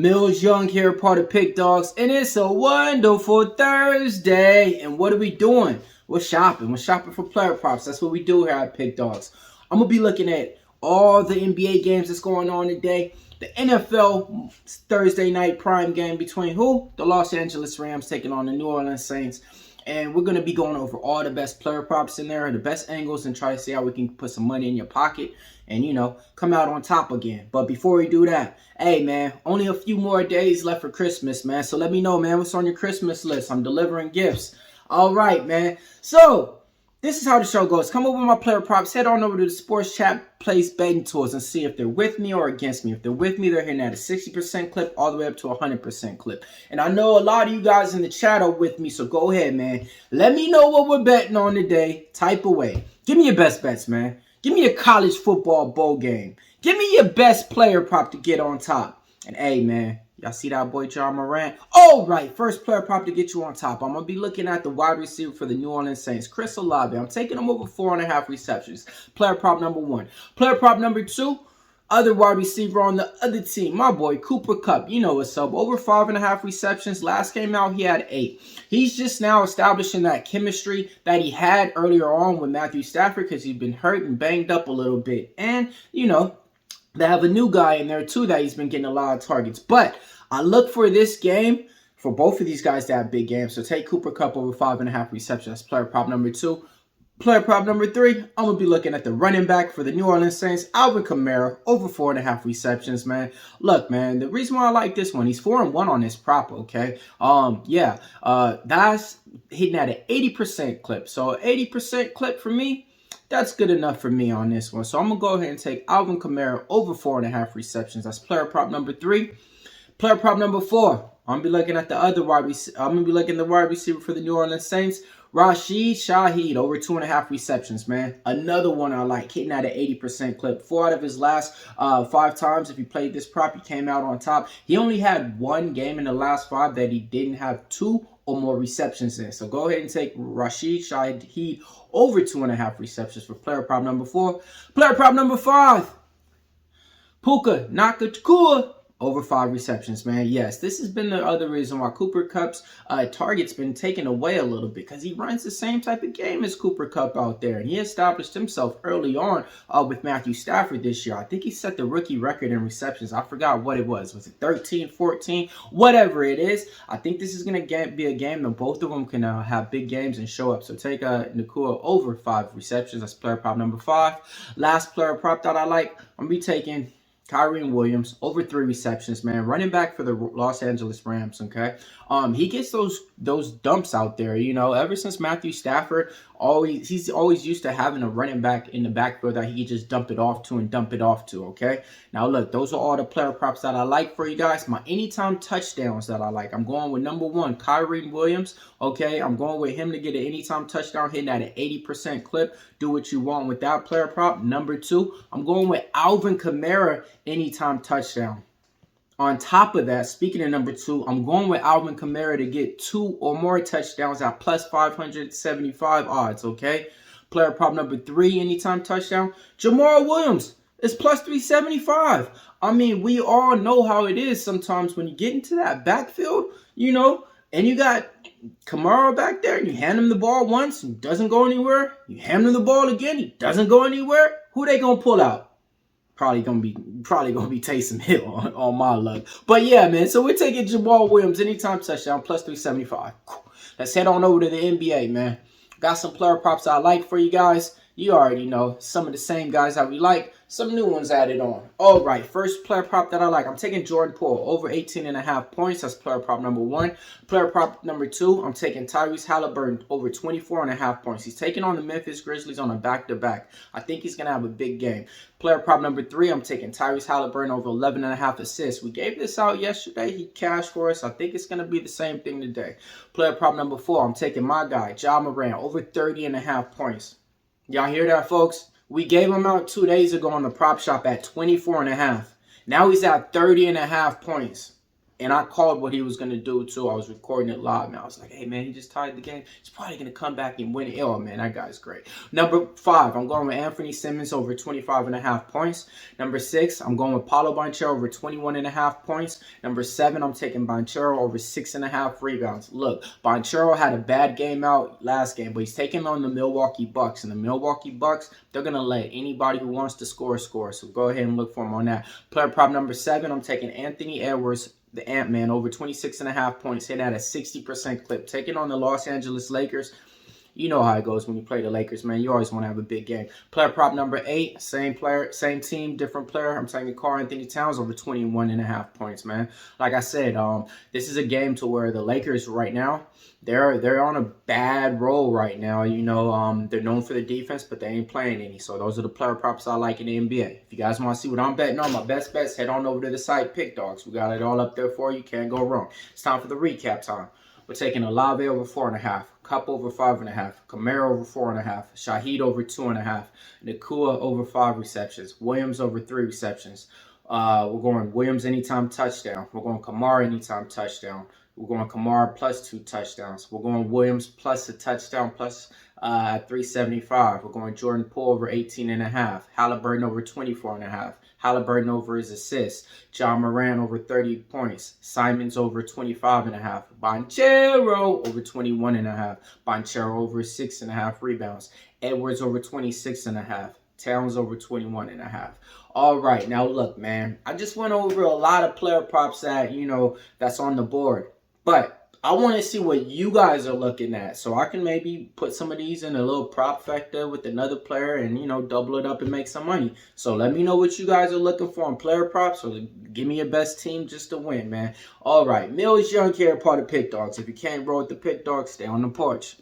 Millz Young here, part of Pick Dawgz, and it's a wonderful Thursday. And what are we doing? We're shopping. We're shopping for player props. That's what we do here at Pick Dawgz. I'm going to be looking at all the NBA games that's going on today. The NFL Thursday night prime game between who? The Los Angeles Rams taking on the New Orleans Saints. And we're going to be going over all the best player props in there, the best angles, and try to see how we can put some money in your pocket and, you know, come out on top again. But before we do that, hey, man, only a few more days left for Christmas, man. So let me know, man, what's on your Christmas list. I'm delivering gifts. All right, man. So this is how the show goes. Come over with my player props. Head on over to the sports chat, place betting tools, and see if they're with me or against me. If they're with me, they're hitting at a 60% clip all the way up to a 100% clip. And I know a lot of you guys in the chat are with me, so go ahead, man. Let me know what we're betting on today. Type away. Give me your best bets, man. Give me a college football bowl game. Give me your best player prop to get on top. And hey, man, y'all see that boy Ja Morant? All right, first player prop to get you on top. I'm going to be looking at the wide receiver for the New Orleans Saints, Chris Olave. I'm taking him over 4.5 receptions. Player prop number 1. Player prop number 2, other wide receiver on the other team, my boy Cooper Kupp. You know what's up. Over 5.5 receptions. Last game out, he had 8. He's just now establishing that chemistry that he had earlier on with Matthew Stafford because he's been hurt and banged up a little bit. And, you know, they have a new guy in there, too, that he's been getting a lot of targets. But I look for this game for both of these guys to have big games. So take Cooper Kupp over 5.5 receptions. That's player prop number 2. Player prop number 3, I'm going to be looking at the running back for the New Orleans Saints, Alvin Kamara, over 4.5 receptions, man. Look, man, the reason why I like this one, he's 4-1 on this prop, okay? That's hitting at an 80% clip. So 80% clip for me, that's good enough for me on this one. So I'm going to go ahead and take Alvin Kamara over 4.5 receptions. That's player prop number 3. Player prop number 4, I'm going to be looking at the other wide receiver. I'm going to be looking at the wide receiver for the New Orleans Saints, Rashid Shaheed, over 2.5 receptions, man. Another one I like, hitting at an 80% clip. 4 out of his last 5 times, if he played this prop, he came out on top. He only had 1 game in the last 5 that he didn't have 2 or more receptions in. So go ahead and take Rashid Shaheed over 2.5 receptions for player prop number 4. Player prop number 5, Puka Nacua, over 5 receptions, man. Yes, this has been the other reason why Cooper Kupp's target's been taken away a little bit, because he runs the same type of game as Cooper Kupp out there. And he established himself early on with Matthew Stafford this year. I think he set the rookie record in receptions. I forgot what it was. Was it 13, 14? Whatever it is. I think this is going to be a game that both of them can have big games and show up. So take Nacua over 5 receptions. That's player prop number 5. Last player prop that I like, I'm going to be taking Kyren Williams, over 3 receptions, man. Running back for the Los Angeles Rams, okay? He gets those dumps out there, you know. Ever since Matthew Stafford, he's always used to having a running back in the backfield that he can just dump it off to, okay? Now, look, those are all the player props that I like for you guys. My anytime touchdowns that I like. I'm going with number 1, Kyren Williams, okay? I'm going with him to get an anytime touchdown hitting at an 80% clip. Do what you want with that player prop. Number 2, I'm going with Alvin Kamara, anytime touchdown. On top of that, speaking of number 2, I'm going with Alvin Kamara to get 2 or more touchdowns at plus 575 odds, okay? Player prop number 3, anytime touchdown. Jamal Williams is plus 375. I mean, we all know how it is sometimes when you get into that backfield, you know, and you got Kamara back there, and you hand him the ball once, he doesn't go anywhere. You hand him the ball again, he doesn't go anywhere. Who they gonna pull out? Probably gonna be Taysom Hill on my luck. But yeah, man. So we're taking Jamal Williams anytime touchdown plus 375. Let's head on over to the NBA, man. Got some player props I like for you guys. You already know some of the same guys that we like. Some new ones added on. All right, first player prop that I like. I'm taking Jordan Poole over 18.5 points. That's player prop number 1. Player prop number 2, I'm taking Tyrese Halliburton over 24.5 points. He's taking on the Memphis Grizzlies on a back-to-back. I think he's going to have a big game. Player prop number 3, I'm taking Tyrese Halliburton over 11.5 assists. We gave this out yesterday. He cashed for us. I think it's going to be the same thing today. Player prop number 4, I'm taking my guy, Ja Morant, over 30.5 points. Y'all hear that, folks? We gave him out 2 days ago on the prop shop at 24.5. Now he's at 30.5 points. And I called what he was going to do, too. I was recording it live, man. I was like, hey, man, he just tied the game. He's probably going to come back and win it. Oh, man, that guy's great. Number 5, I'm going with Anthony Simmons over 25.5 points. Number 6, I'm going with Paolo Banchero over 21.5 points. Number 7, I'm taking Banchero over 6.5 rebounds. Look, Banchero had a bad game out last game, but he's taking on the Milwaukee Bucks. And the Milwaukee Bucks, they're going to let anybody who wants to score. So go ahead and look for him on that. Player prop number 7, I'm taking Anthony Edwards, the Ant-Man, over 26.5 points, hitting at a 60% clip. Taking on the Los Angeles Lakers. You know how it goes when you play the Lakers, man. You always want to have a big game. Player prop number 8, same player, same team, different player. I'm taking Karl-Anthony Towns over 21.5 points, man. Like I said, this is a game to where the Lakers right now, they're on a bad roll right now. You know, they're known for the defense, but they ain't playing any. So those are the player props I like in the NBA. If you guys want to see what I'm betting on, my best bets, head on over to the site, PickDawgz. We got it all up there for you. Can't go wrong. It's time for the recap time. We're taking Olave over 4.5, Cup over 5.5, Kamara over 4.5, Shaheed over 2.5, Nakua over 5 receptions, Williams over 3 receptions. We're going Williams anytime touchdown. We're going Kamara anytime touchdown. We're going Kamara plus 2 touchdowns. We're going Williams plus a touchdown plus 375. We're going Jordan Poole over 18.5. Halliburton over 24.5. Halliburton over his assists. John Moran over 30 points. Simons over 25.5. Banchero over 21.5. Banchero over 6.5 rebounds. Edwards over 26.5. Towns over 21.5. All right, now look, man. I just went over a lot of player props that, you know, that's on the board. But I want to see what you guys are looking at, so I can maybe put some of these in a little prop factor with another player and, you know, double it up and make some money. So let me know what you guys are looking for on player props, or give me your best team just to win, man. All right, Millz Young here, part of PickDawgz. If you can't roll with the PickDawgz, stay on the porch.